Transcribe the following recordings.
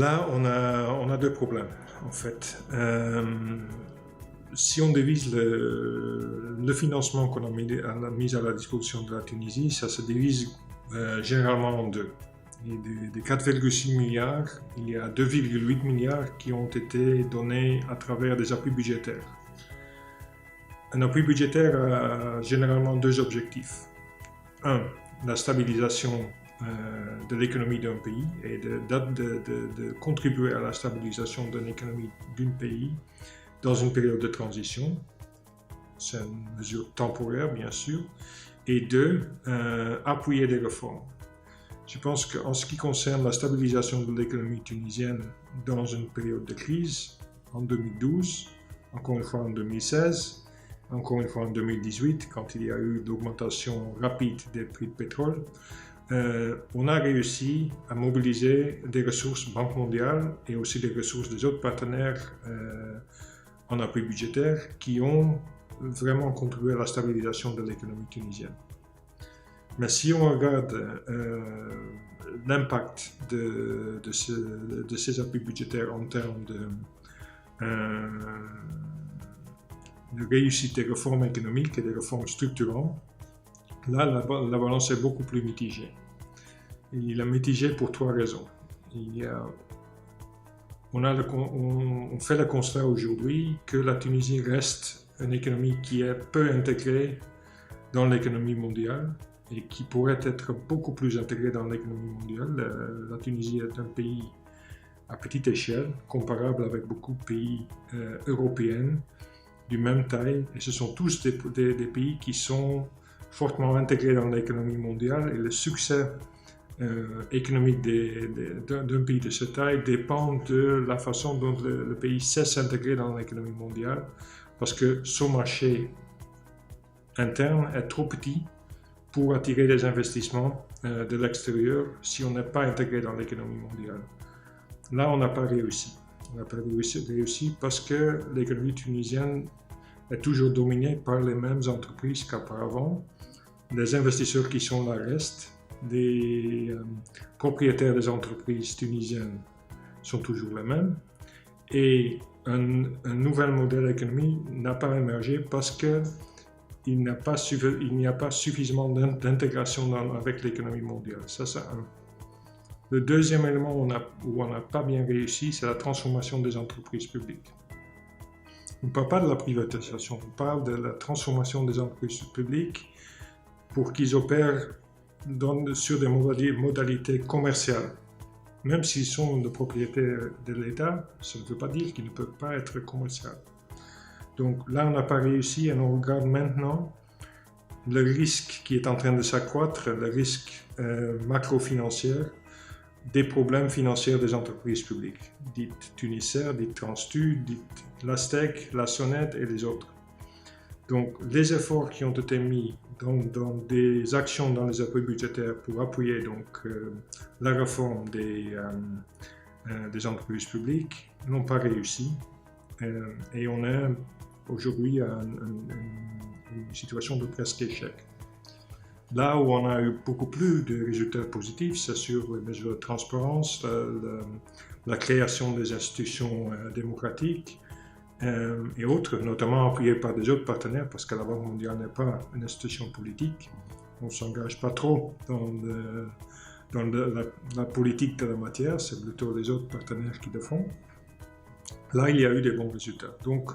Là, on a deux problèmes, en fait. Si on divise le financement qu'on a mis à la disposition de la Tunisie, ça se divise généralement en deux. Et des 4,6 milliards, il y a 2,8 milliards qui ont été donnés à travers des appuis budgétaires. Un appui budgétaire a généralement deux objectifs. Un, la stabilisation de l'économie d'un pays et de contribuer à la stabilisation de l'économie d'un pays dans une période de transition. C'est une mesure temporaire, bien sûr. Et deux, appuyer des réformes. Je pense qu'en ce qui concerne la stabilisation de l'économie tunisienne dans une période de crise, en 2012, encore une fois en 2016, encore une fois en 2018, quand il y a eu l'augmentation rapide des prix de pétrole, on a réussi à mobiliser des ressources Banque mondiale et aussi des ressources des autres partenaires en appui budgétaire qui ont vraiment contribué à la stabilisation de l'économie tunisienne. Mais si on regarde l'impact de ces appuis budgétaires en termes de réussite des réformes économiques et des réformes structurantes, là, la balance est beaucoup plus mitigée. Il est mitigé pour trois raisons. On fait le constat aujourd'hui que la Tunisie reste une économie qui est peu intégrée dans l'économie mondiale et qui pourrait être beaucoup plus intégrée dans l'économie mondiale. La Tunisie est un pays à petite échelle, comparable avec beaucoup de pays européens du même taille, et ce sont tous des pays qui sont fortement intégrés dans l'économie mondiale, et le succès économique d'un pays de cette taille dépend de la façon dont le pays sait s'intégrer dans l'économie mondiale, parce que son marché interne est trop petit pour attirer des investissements de l'extérieur si on n'est pas intégré dans l'économie mondiale. Là, on n'a pas réussi. On n'a pas réussi parce que l'économie tunisienne est toujours dominée par les mêmes entreprises qu'auparavant. Les investisseurs qui sont là restent. Les propriétaires des entreprises tunisiennes sont toujours les mêmes. Et un nouvel modèle économique n'a pas émergé parce qu'il n'y a pas suffisamment d'intégration avec l'économie mondiale. Ça, c'est un. Le deuxième élément où on n'a pas bien réussi, c'est la transformation des entreprises publiques. On ne parle pas de la privatisation, on parle de la transformation des entreprises publiques pour qu'ils opèrent sur des modalités commerciales. Même s'ils sont de propriété de l'État, ça ne veut pas dire qu'ils ne peuvent pas être commerciaux. Donc là, on n'a pas réussi et on regarde maintenant le risque qui est en train de s'accroître, le risque macro-financier, des problèmes financiers des entreprises publiques, dites Tunisair, dites Transtu, dites Lastec, La Sonnette et les autres. Donc les efforts qui ont été mis dans des actions dans les appuis budgétaires pour appuyer la réforme des entreprises publiques n'ont pas réussi et on est aujourd'hui à une situation de presque échec. Là où on a eu beaucoup plus de résultats positifs, c'est sur les mesures de transparence, la création des institutions démocratiques et autres, notamment appuyées par des autres partenaires, parce que la Banque mondiale n'est pas une institution politique. On ne s'engage pas trop dans la politique de la matière, c'est plutôt les autres partenaires qui le font. Là, il y a eu des bons résultats. Donc,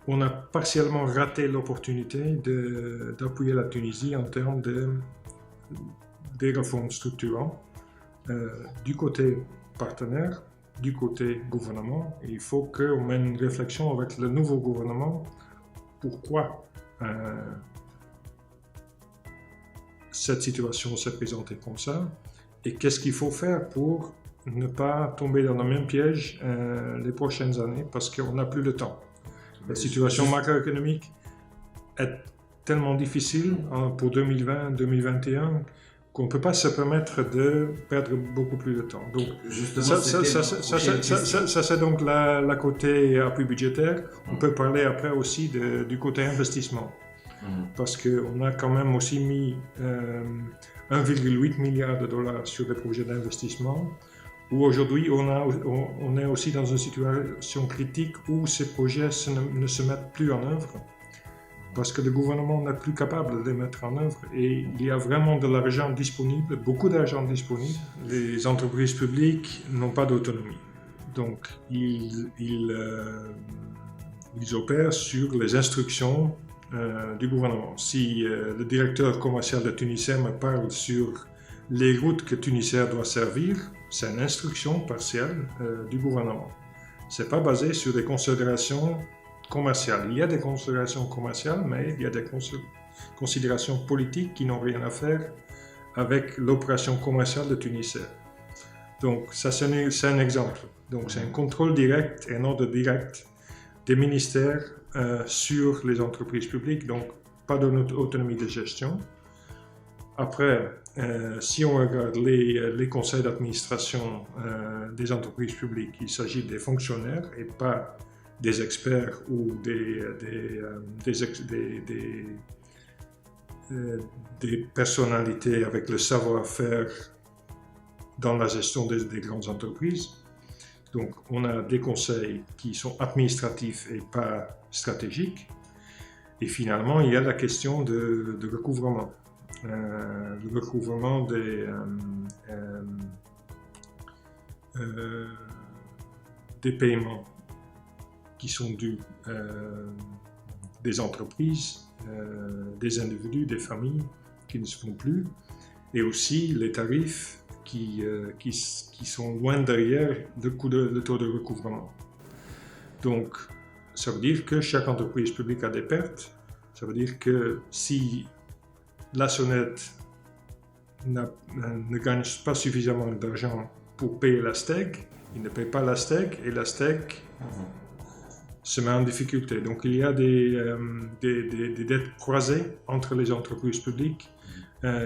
on a partiellement raté l'opportunité d'appuyer la Tunisie en termes des réformes structurantes du côté partenaire, du côté gouvernement. Et il faut qu'on mène une réflexion avec le nouveau gouvernement. Pourquoi cette situation s'est présentée comme ça et qu'est-ce qu'il faut faire pour ne pas tomber dans le même piège les prochaines années parce qu'on n'a plus le temps. La situation macroéconomique est tellement difficile pour 2020-2021 qu'on ne peut pas se permettre de perdre beaucoup plus de temps. Donc, ça c'est donc la côté appui budgétaire. On peut parler après aussi du côté investissement. Parce qu'on a quand même aussi mis 1,8 milliard de dollars sur des projets d'investissement. où aujourd'hui on est aussi dans une situation critique où ces projets ne se mettent plus en œuvre parce que le gouvernement n'est plus capable de les mettre en œuvre et il y a vraiment de l'argent disponible, beaucoup d'argent disponible. Les entreprises publiques n'ont pas d'autonomie. Donc ils opèrent sur les instructions du gouvernement. Si le directeur commercial de Tunisair me parle sur les routes que Tunisair doit servir, c'est une instruction partielle du gouvernement. Ce n'est pas basé sur des considérations commerciales. Il y a des considérations commerciales, mais il y a des considérations politiques qui n'ont rien à faire avec l'opération commerciale de Tunisair. Donc ça c'est un exemple. Donc c'est un contrôle direct et un ordre direct des ministères sur les entreprises publiques, donc pas d'autonomie de gestion. Après, si on regarde les conseils d'administration des entreprises publiques, il s'agit des fonctionnaires et pas des experts ou des personnalités avec le savoir-faire dans la gestion des grandes entreprises. Donc, on a des conseils qui sont administratifs et pas stratégiques. Et finalement, il y a la question de recouvrement. Le recouvrement des paiements qui sont dus des entreprises, des individus, des familles qui ne se font plus, et aussi les tarifs qui sont loin derrière le taux de recouvrement. Donc, ça veut dire que chaque entreprise publique a des pertes. Ça veut dire que si la sonnette ne gagne pas suffisamment d'argent pour payer la STEG, il ne paye pas la STEG et la STEG se met en difficulté. Donc il y a des dettes croisées entre les entreprises publiques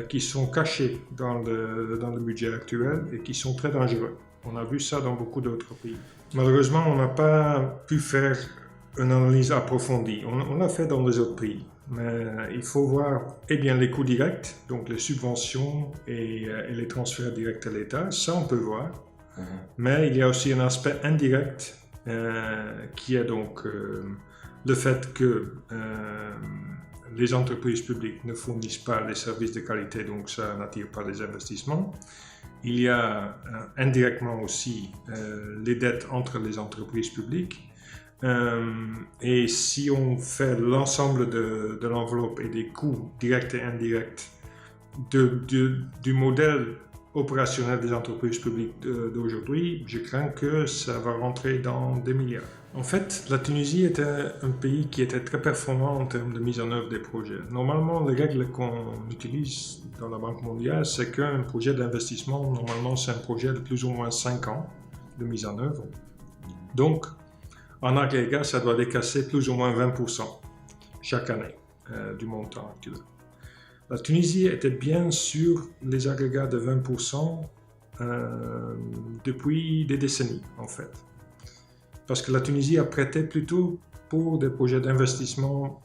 qui sont cachées dans le budget actuel et qui sont très dangereux. On a vu ça dans beaucoup d'autres pays. Malheureusement, on n'a pas pu faire une analyse approfondie. On l'a fait dans les autres pays. Mais il faut voir bien les coûts directs, donc les subventions et les transferts directs à l'État, ça on peut voir. Mais il y a aussi un aspect indirect qui est donc le fait que les entreprises publiques ne fournissent pas les services de qualité, donc ça n'attire pas les investissements. Il y a indirectement aussi les dettes entre les entreprises publiques. Et si on fait l'ensemble de l'enveloppe et des coûts directs et indirects du modèle opérationnel des entreprises publiques d'aujourd'hui, je crains que ça va rentrer dans des milliards. En fait, la Tunisie était un pays qui était très performant en termes de mise en œuvre des projets. Normalement, les règles qu'on utilise dans la Banque mondiale, c'est qu'un projet d'investissement, normalement, c'est un projet de plus ou moins 5 ans de mise en œuvre. Donc, en agrégat, ça doit décasser plus ou moins 20% chaque année du montant actuel. La Tunisie était bien sur les agrégats de 20% depuis des décennies, en fait. Parce que la Tunisie a prêté plutôt pour des projets d'investissement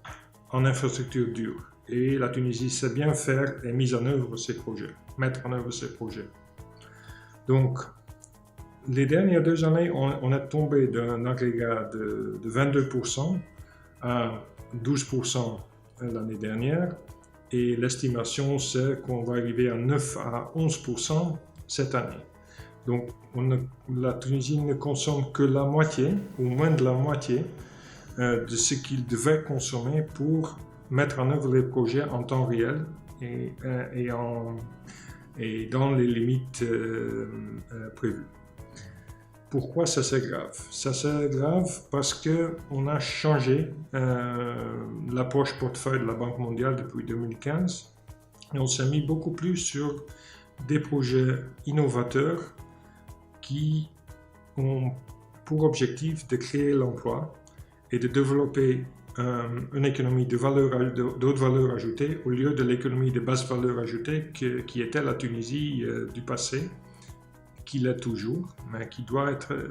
en infrastructure dure. Et la Tunisie sait bien faire et mettre en œuvre ces projets. Donc, les dernières 2 années, on est tombé d'un agrégat de 22% à 12% l'année dernière. Et l'estimation, c'est qu'on va arriver à 9 à 11% cette année. Donc, la Tunisie ne consomme que la moitié, ou moins de la moitié, de ce qu'il devait consommer pour mettre en œuvre les projets en temps réel et dans les limites prévues. Pourquoi ça c'est grave? Ça c'est grave parce qu'on a changé l'approche portefeuille de la Banque mondiale depuis 2015 et on s'est mis beaucoup plus sur des projets innovateurs qui ont pour objectif de créer l'emploi et de développer une économie de haute valeur ajoutée au lieu de l'économie de basse valeur ajoutée qui était la Tunisie du passé, qui l'est toujours, mais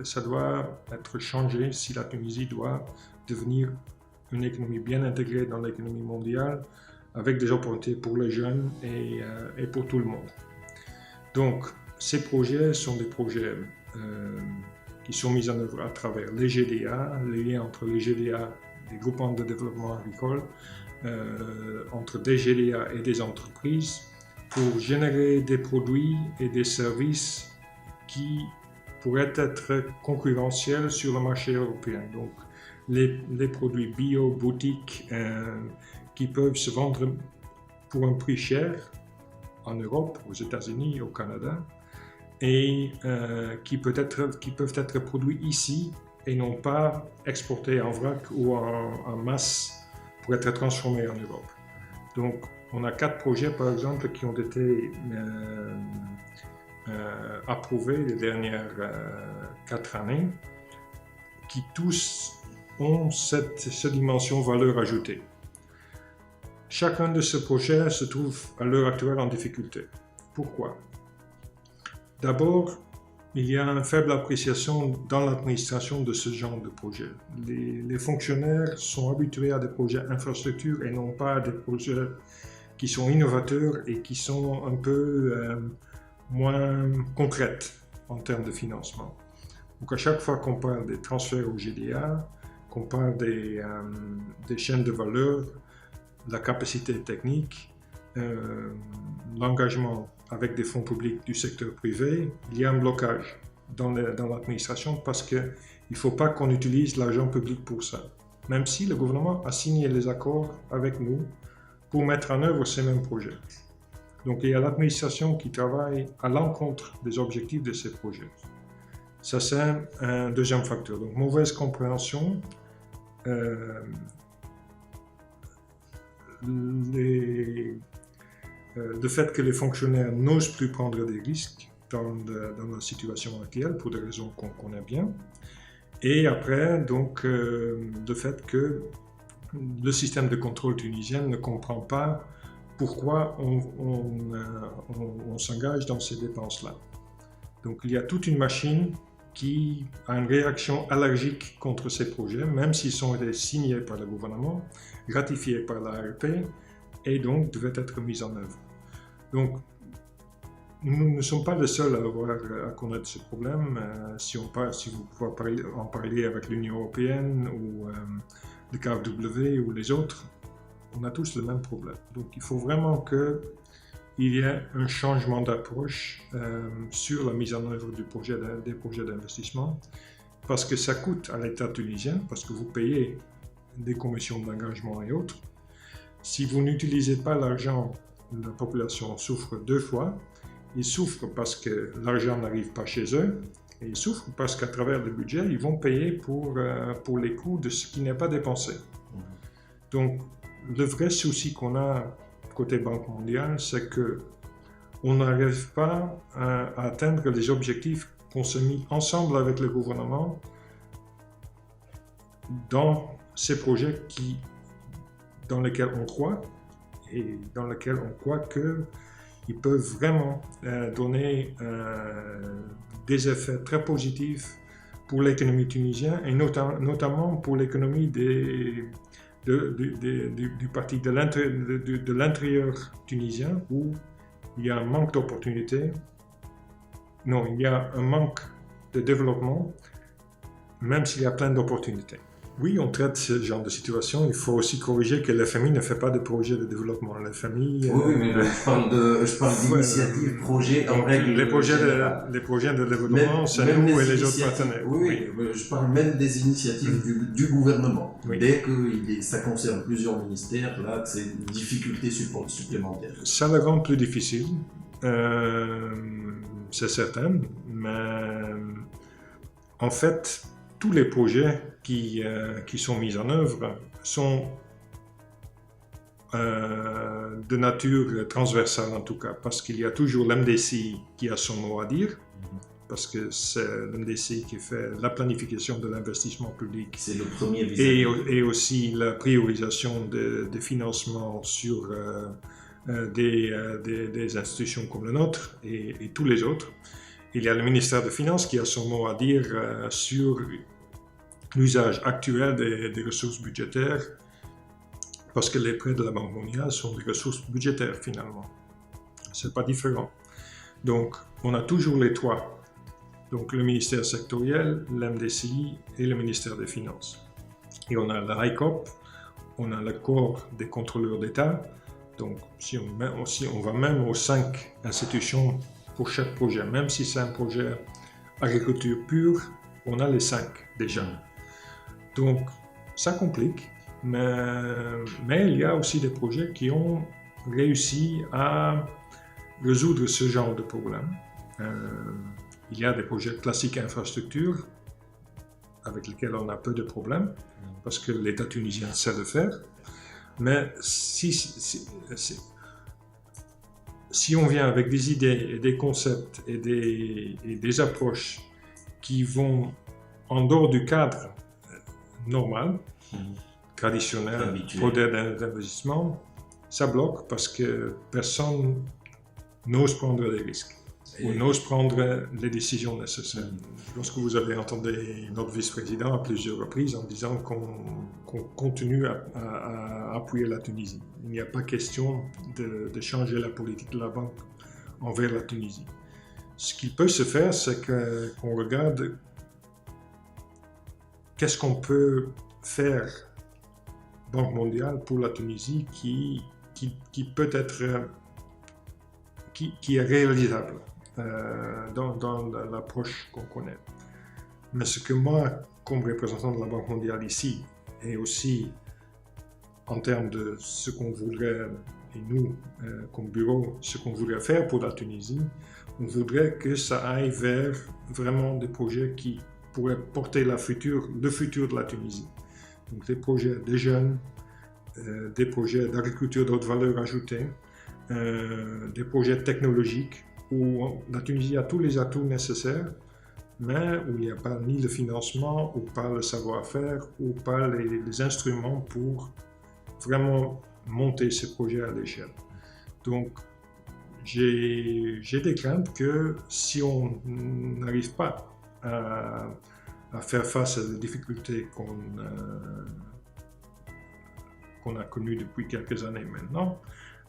ça doit être changé si la Tunisie doit devenir une économie bien intégrée dans l'économie mondiale, avec des opportunités pour les jeunes et pour tout le monde. Donc, ces projets sont des projets qui sont mis en œuvre à travers les GDA, les liens entre les GDA, les groupements de développement agricole, entre des GDA et des entreprises, pour générer des produits et des services qui pourraient être concurrentiels sur le marché européen. Donc, les produits bio, boutiques, qui peuvent se vendre pour un prix cher en Europe, aux États-Unis, au Canada, et qui peuvent être produits ici et non pas exportés en vrac ou en masse pour être transformés en Europe. Donc, on a 4 projets, par exemple, qui ont été approuvés les dernières 4 années, qui tous ont cette dimension valeur ajoutée. Chacun de ces projets se trouve à l'heure actuelle en difficulté. Pourquoi? D'abord, il y a une faible appréciation dans l'administration de ce genre de projet. Les fonctionnaires sont habitués à des projets infrastructure et non pas à des projets qui sont innovateurs et qui sont un peu moins concrètes en termes de financement. Donc à chaque fois qu'on parle des transferts au GDA, qu'on parle des chaînes de valeur, la capacité technique, l'engagement avec des fonds publics du secteur privé, il y a un blocage dans l'administration parce qu'il ne faut pas qu'on utilise l'argent public pour ça. Même si le gouvernement a signé les accords avec nous pour mettre en œuvre ces mêmes projets. Donc il y a l'administration qui travaille à l'encontre des objectifs de ces projets. Ça c'est un deuxième facteur. Donc mauvaise compréhension. Le fait que les fonctionnaires n'osent plus prendre des risques dans la situation actuelle pour des raisons qu'on connaît bien. Et après, donc, le fait que le système de contrôle tunisien ne comprend pas pourquoi on s'engage dans ces dépenses-là. Donc il y a toute une machine qui a une réaction allergique contre ces projets, même s'ils ont été signés par le gouvernement, ratifiés par l'ARP, et donc devaient être mis en œuvre. Donc, nous ne sommes pas les seuls à connaître ce problème. Si vous pouvez en parler avec l'Union européenne ou le KfW ou les autres, on a tous le même problème. Donc, il faut vraiment qu'il y ait un changement d'approche sur la mise en œuvre des projets d'investissement, parce que ça coûte à l'État tunisien, parce que vous payez des commissions d'engagement et autres. Si vous n'utilisez pas l'argent, la population souffre 2 fois. Ils souffrent parce que l'argent n'arrive pas chez eux, et ils souffrent parce qu'à travers le budget, ils vont payer pour les coûts de ce qui n'est pas dépensé. Donc, le vrai souci qu'on a côté Banque mondiale, c'est qu'on n'arrive pas à atteindre les objectifs qu'on s'est mis ensemble avec le gouvernement dans ces projets dans lesquels on croit et dans lesquels on croit qu'ils peuvent vraiment donner des effets très positifs pour l'économie tunisienne et notamment pour l'économie du parti de l'intérieur tunisien où il y a un manque d'opportunités. Non, il y a un manque de développement, même s'il y a plein d'opportunités. Oui, on traite ce genre de situation. Il faut aussi corriger que le FMI ne fait pas de projet de développement. Le FMI... Oui, mais je parle d'initiatives, projets en règle générale. Les projets de développement, c'est nous et les autres partenaires. Oui, je parle même des initiatives du gouvernement. Oui. Dès que ça concerne plusieurs ministères, là, c'est une difficulté supplémentaire. Ça le rend plus difficile, c'est certain, mais en fait, tous les projets qui sont mis en œuvre sont de nature transversale en tout cas, parce qu'il y a toujours l'MDCI qui a son mot à dire, parce que c'est l'MDCI qui fait la planification de l'investissement public. C'est le premier et aussi la priorisation des financements sur des institutions comme la nôtre et tous les autres. Il y a le ministère des Finances qui a son mot à dire sur l'usage actuel des ressources budgétaires, parce que les prêts de la Banque mondiale sont des ressources budgétaires finalement. C'est pas différent. Donc, on a toujours les trois. Donc, le ministère sectoriel, l'MDCI et le ministère des Finances. Et on a la HICOP, on a le corps des contrôleurs d'État. Donc, si on va même aux 5 institutions pour chaque projet, même si c'est un projet agriculture pure, on a les 5 déjà. Donc, ça complique, mais il y a aussi des projets qui ont réussi à résoudre ce genre de problème. Il y a des projets classiques infrastructure avec lesquels on a peu de problèmes parce que l'État tunisien sait le faire. Mais si on vient avec des idées et des concepts et des approches qui vont en dehors du cadre normal, traditionnel, modèle d'investissement, ça bloque parce que personne n'ose prendre les risques ou n'ose prendre les décisions nécessaires. Lorsque vous avez entendu notre vice-président à plusieurs reprises en disant qu'on continue à appuyer la Tunisie. Il n'y a pas question de changer la politique de la banque envers la Tunisie. Ce qui peut se faire, c'est qu'on regarde qu'est-ce qu'on peut faire, Banque mondiale, pour la Tunisie qui peut être, qui est réalisable dans l'approche qu'on connaît. Mais ce que moi, comme représentant de la Banque mondiale ici, et aussi en termes de ce qu'on voudrait, et nous, comme bureau, ce qu'on voudrait faire pour la Tunisie, on voudrait que ça aille vers vraiment des projets qui pourraient porter le futur de la Tunisie. Donc des projets des jeunes, des projets d'agriculture de haute valeur ajoutée, des projets technologiques où la Tunisie a tous les atouts nécessaires, mais où il n'y a pas ni le financement, ou pas le savoir-faire, ou pas les instruments pour vraiment monter ces projets à l'échelle. Donc, j'ai des craintes que si on n'arrive pas à faire face aux difficultés qu'on a connues depuis quelques années maintenant,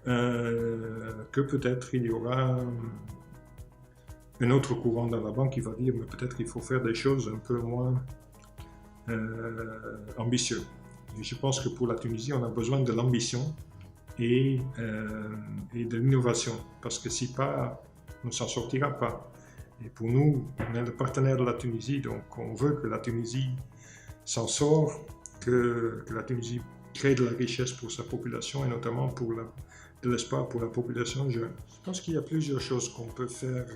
que peut-être il y aura un autre courant dans la banque qui va dire mais peut-être qu'il faut faire des choses un peu moins ambitieuses. Et je pense que pour la Tunisie, on a besoin de l'ambition et de l'innovation, parce que si pas, on ne s'en sortira pas. Et pour nous, on est le partenaire de la Tunisie, donc on veut que la Tunisie s'en sorte, que la Tunisie crée de la richesse pour sa population et notamment de l'espoir pour la population jeune. Je pense qu'il y a plusieurs choses qu'on peut faire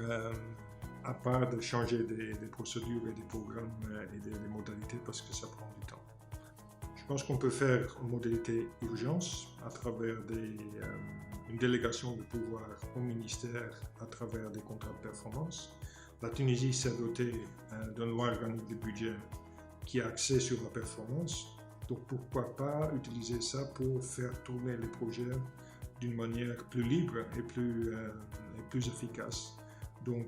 à part de changer des procédures et des programmes et des modalités parce que ça prend du temps. Je pense qu'on peut faire une modalité urgence à travers une délégation de pouvoir au ministère à travers des contrats de performance. La Tunisie s'est dotée d'une loi organique de budget qui est axée sur la performance. Donc pourquoi pas utiliser ça pour faire tourner les projets d'une manière plus libre et plus efficace. Donc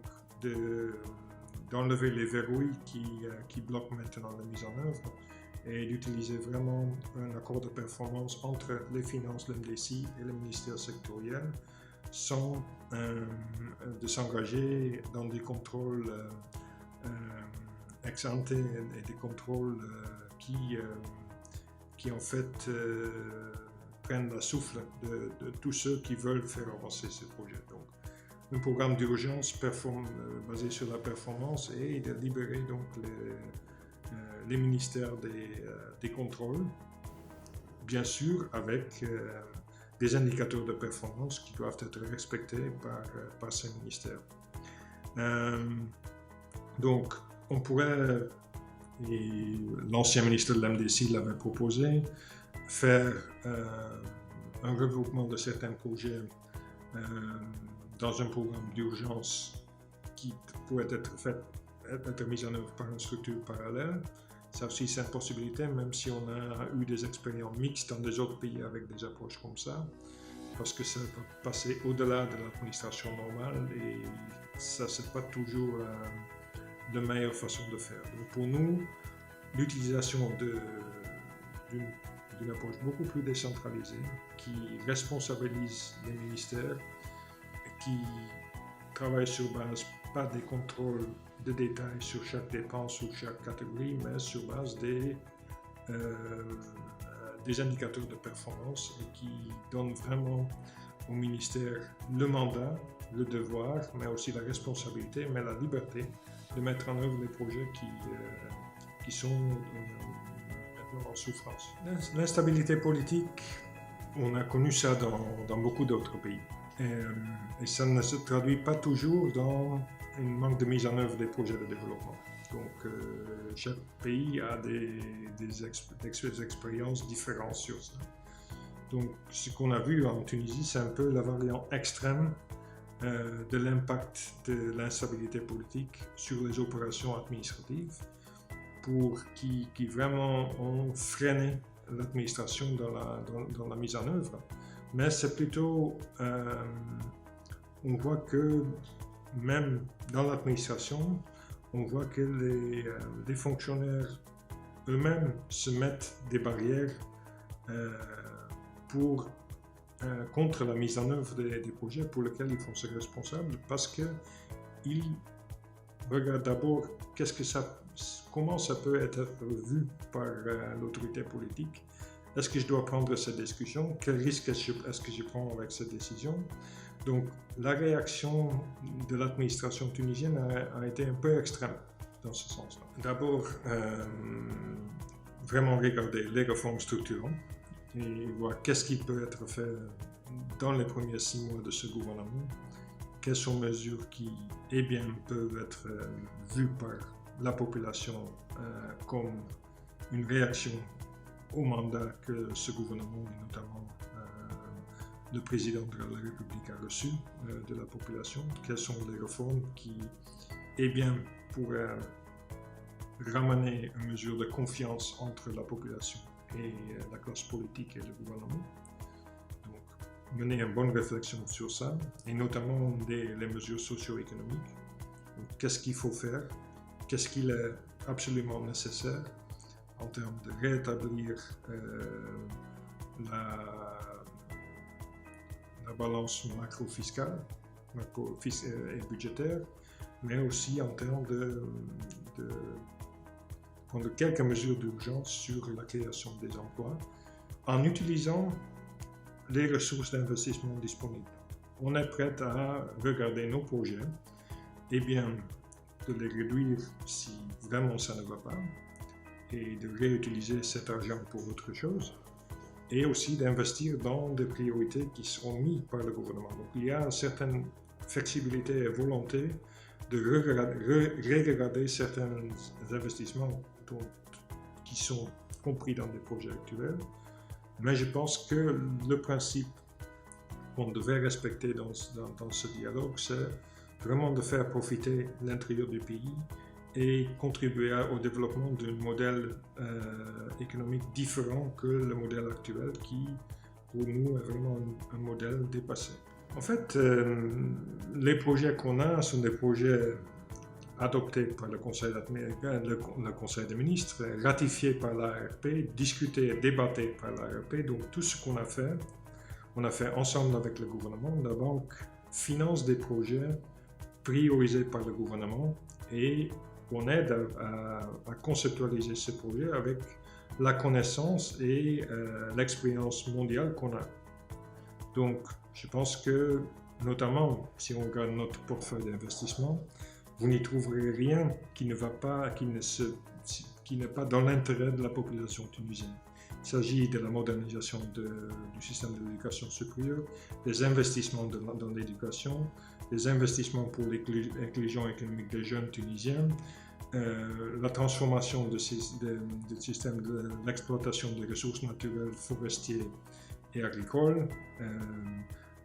d'enlever les verrouilles qui bloquent maintenant la mise en œuvre et d'utiliser vraiment un accord de performance entre les finances, l'MDCI et le ministère sectoriel sans de s'engager dans des contrôles ex ante et des contrôles qui en fait prennent la souffle de tous ceux qui veulent faire avancer ces projets. Donc, un programme d'urgence basé sur la performance et de libérer donc les ministères des contrôles, bien sûr avec des indicateurs de performance qui doivent être respectés par ces ministères. Donc, on pourrait, et l'ancien ministre de l'MDCI l'avait proposé, faire un regroupement de certains projets dans un programme d'urgence qui pourrait être mis en œuvre par une structure parallèle. Ça aussi, c'est une possibilité, même si on a eu des expériences mixtes dans des autres pays avec des approches comme ça, parce que ça va passer au-delà de l'administration normale et ça, c'est pas toujours la meilleure façon de faire. Donc pour nous, l'utilisation d'une approche beaucoup plus décentralisée, qui responsabilise les ministères, qui travaille sur base pas des contrôles de détails sur chaque dépense ou chaque catégorie, mais sur base des indicateurs de performance et qui donnent vraiment au ministère le mandat, le devoir, mais aussi la responsabilité, mais la liberté de mettre en œuvre les projets qui sont maintenant en souffrance. L'instabilité politique, on a connu ça dans beaucoup d'autres pays. Et ça ne se traduit pas toujours dans un manque de mise en œuvre des projets de développement. Donc, chaque pays a des expériences différentes sur ça. Donc, ce qu'on a vu en Tunisie, c'est un peu la variante extrême de l'impact de l'instabilité politique sur les opérations administratives qui vraiment ont freiné l'administration dans la mise en œuvre. Mais c'est plutôt, on voit que même dans l'administration, on voit que les fonctionnaires eux-mêmes se mettent des barrières contre la mise en œuvre des projets pour lesquels ils font se responsables parce qu'ils regardent d'abord comment ça peut être vu par l'autorité politique. Est-ce que je dois prendre cette discussion? Quel risque est-ce que je prends avec cette décision? Donc, la réaction de l'administration tunisienne a été un peu extrême dans ce sens-là. D'abord, vraiment regarder les réformes structurantes et voir qu'est-ce qui peut être fait dans les premiers 6 mois de ce gouvernement, quelles sont les mesures qui, peuvent être vues par la population comme une réaction au mandat que ce gouvernement, et notamment le président de la République, a reçu de la population. Quelles sont les réformes qui, pourraient ramener une mesure de confiance entre la population et la classe politique et le gouvernement. Donc, mener une bonne réflexion sur ça, et notamment les mesures socio-économiques. Qu'est-ce qu'il faut faire? Qu'est-ce qu'il est absolument nécessaire en termes de rétablir la balance macro-fiscale et budgétaire, mais aussi en termes de prendre quelques mesures d'urgence sur la création des emplois en utilisant les ressources d'investissement disponibles. On est prêt à regarder nos projets et de les réduire si vraiment ça ne va pas et de réutiliser cet argent pour autre chose et aussi d'investir dans des priorités qui seront mises par le gouvernement. Donc il y a une certaine flexibilité et volonté de regarder certains investissements qui sont compris dans des projets actuels. Mais je pense que le principe qu'on devait respecter dans ce dialogue, c'est vraiment de faire profiter l'intérieur du pays et contribuer au développement d'un modèle économique différent que le modèle actuel qui, pour nous, est vraiment un modèle dépassé. En fait, les projets qu'on a sont des projets adoptés par le Conseil des ministres, ratifiés par l'ARP, discutés et débattés par l'ARP. Donc tout ce qu'on a fait ensemble avec le gouvernement. La banque finance des projets priorisés par le gouvernement et on aide à conceptualiser ces projets avec la connaissance et l'expérience mondiale qu'on a. Donc, je pense que, notamment, si on regarde notre portefeuille d'investissement, vous n'y trouverez rien qui n'est pas dans l'intérêt de la population tunisienne. Il s'agit de la modernisation du système de l'éducation supérieure, des investissements dans l'éducation, des investissements pour l'inclusion économique des jeunes tunisiens, la transformation du système de l'exploitation des ressources naturelles forestières et agricoles,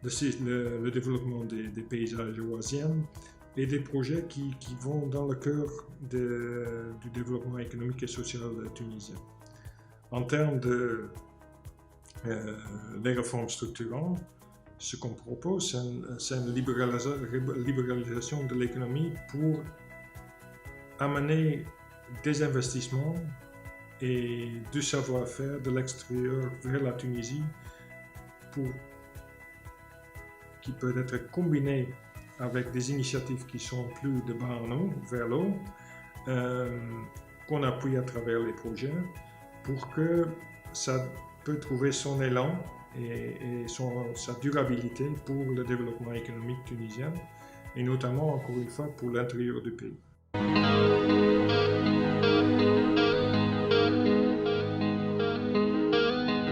le développement des paysages oasiens et des projets qui vont dans le cœur du développement économique et social tunisien. En termes de les réformes structurantes, ce qu'on propose, c'est une libéralisation de l'économie pour amener des investissements et du savoir-faire de l'extérieur vers la Tunisie qui peut être combiné avec des initiatives qui sont plus de bas en haut, vers le haut, qu'on appuie à travers les projets pour que ça peut trouver son élan et sa durabilité pour le développement économique tunisien et notamment, encore une fois, pour l'intérieur du pays.